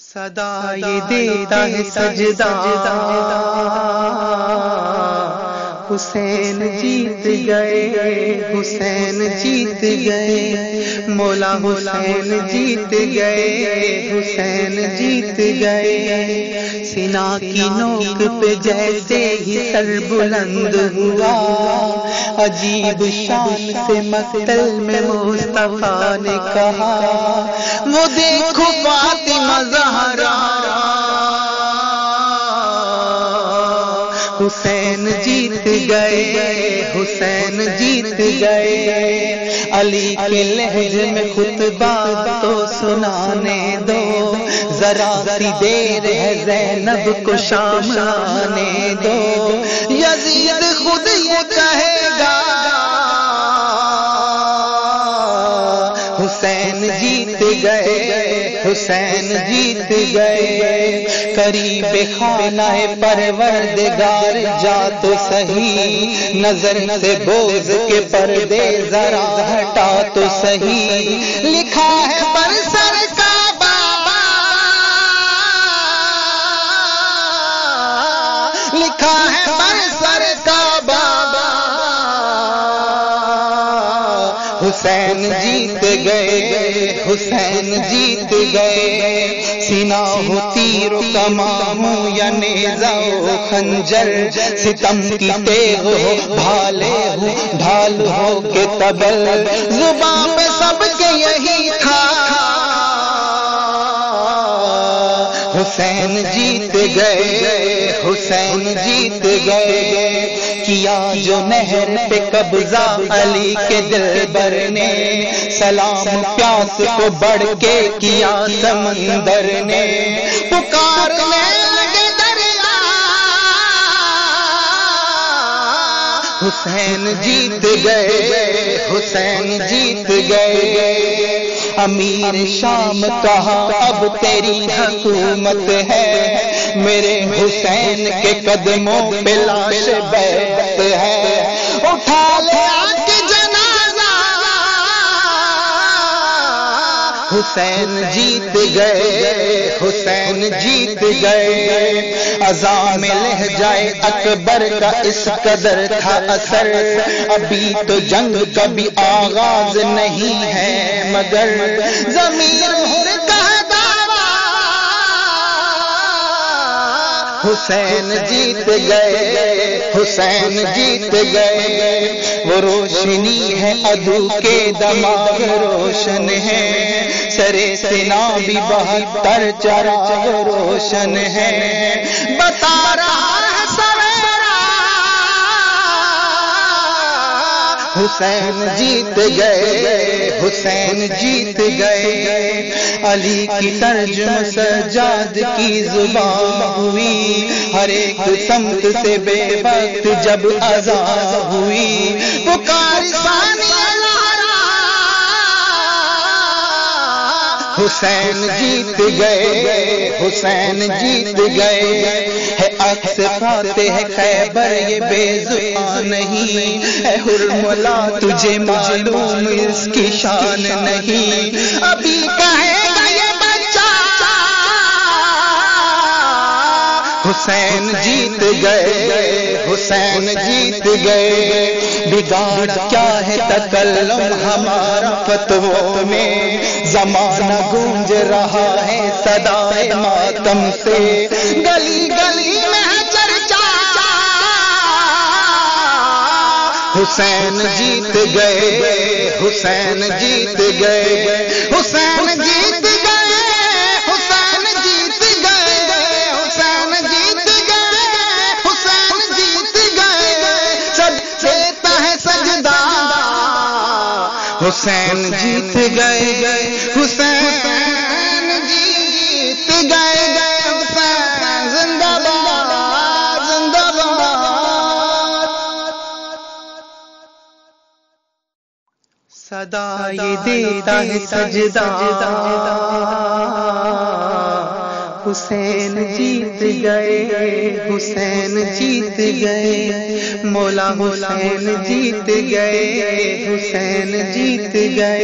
صدا یہ دیتا ہے سجدہ حسین جیت گئے، حسین جیت گئے، مولا حسین جیت گئے، حسین جیت گئے۔ سینا کی نوک پہ جیسے ہی سر بلند ہوا، عجیب شان سے مقتل میں مصطفیٰ نے کہا، وہ دیکھو فاطمہ زہرا، حسین جیت گئے، حسین جیت گئے۔ علی کے لہجے میں خطبہ تو سنانے دو، ذرا سی دیر ہے زینب کو شام آنے دو، یزید خود یہ کہے گا حسین جیت گئے، حسین جیت گئے۔ قریب خانہ پروردگار جا تو سہی، نظر سے بوجھ کے پردے ذرا ہٹا تو سہی، لکھا ہے پر سر کعبہ، لکھا ہے پر سر کعبہ، حسین جیت گئے، حسین جیت گئے۔ سینہ ہو تیر و کمان ہو یا نیزہ و خنجر، ستم کی تیغ ہو بھالے ہو ڈھال ہو کہ تبل، زبان پہ سب کے یہی تھا حسین جیت گئے، حسین جیت گئے۔ کیا جو نہر پہ قبضہ علی کے دلبر نے، سلام پیاس کو بڑھ کے کیا سمندر نے، پکارنے لگے دریا، حسین جیت گئے، حسین جیت گئے۔ امیر شام کہا اب تیری حکومت ہے، میرے حسین کے قدموں پہ لاش بیعت ہے، اٹھا لے آ کے جنازہ، حسین جیت گئے، حسین جیت گئے۔ اذان میں لہجائے اکبر کا اس قدر تھا اثر، ابھی تو جنگ کا بھی آغاز نہیں ہے، مگر ضمیر حسین جیت گئے، حسین جیت گئے۔ وہ روشنی ہے عدو کے دماغ روشن ہے، سرے سنا بھی 72 چراغ روشن ہے، بتا رہا ہے سویرا حسین جیت گئے، حسین جیت گئے۔ علی کی ترجمہ سجاد کی زبان ہوئی، ہر ایک سمت سے بے وقت جب اذان ہوئی، پکار ثانیہ لہرا، حسین جیت گئے، حسین جیت گئے۔ ہے عکس فاتح خیبر یہ بے زبان نہیں، اے حرملا تجھے معلوم اس کی شان نہیں، ابھی کہے گا یہ بچہ حسین جیت گئے، حسین جیت گئے۔ بگاڑ کیا ہے تکلم ہمارا فتووں میں، زمانہ گونج رہا ہے صدائے ماتم سے، گلی گلی میں ہے چرچا حسین جیت گئے، حسین جیت گئے، حسین جیت گئے، حسین جیت گئے، حسین جیت گئے، حسین جیت گئے۔ سب دیتا ہے سجدہ حسین جیت گئے، حسین جیت گئے، حسین زندہ باد، زندہ باد۔ صدا یہ دیتا ہے سجدہ حسین جیت گئے، حسین جیت گئے، مولا حسین جیت گئے، حسین جیت گئے۔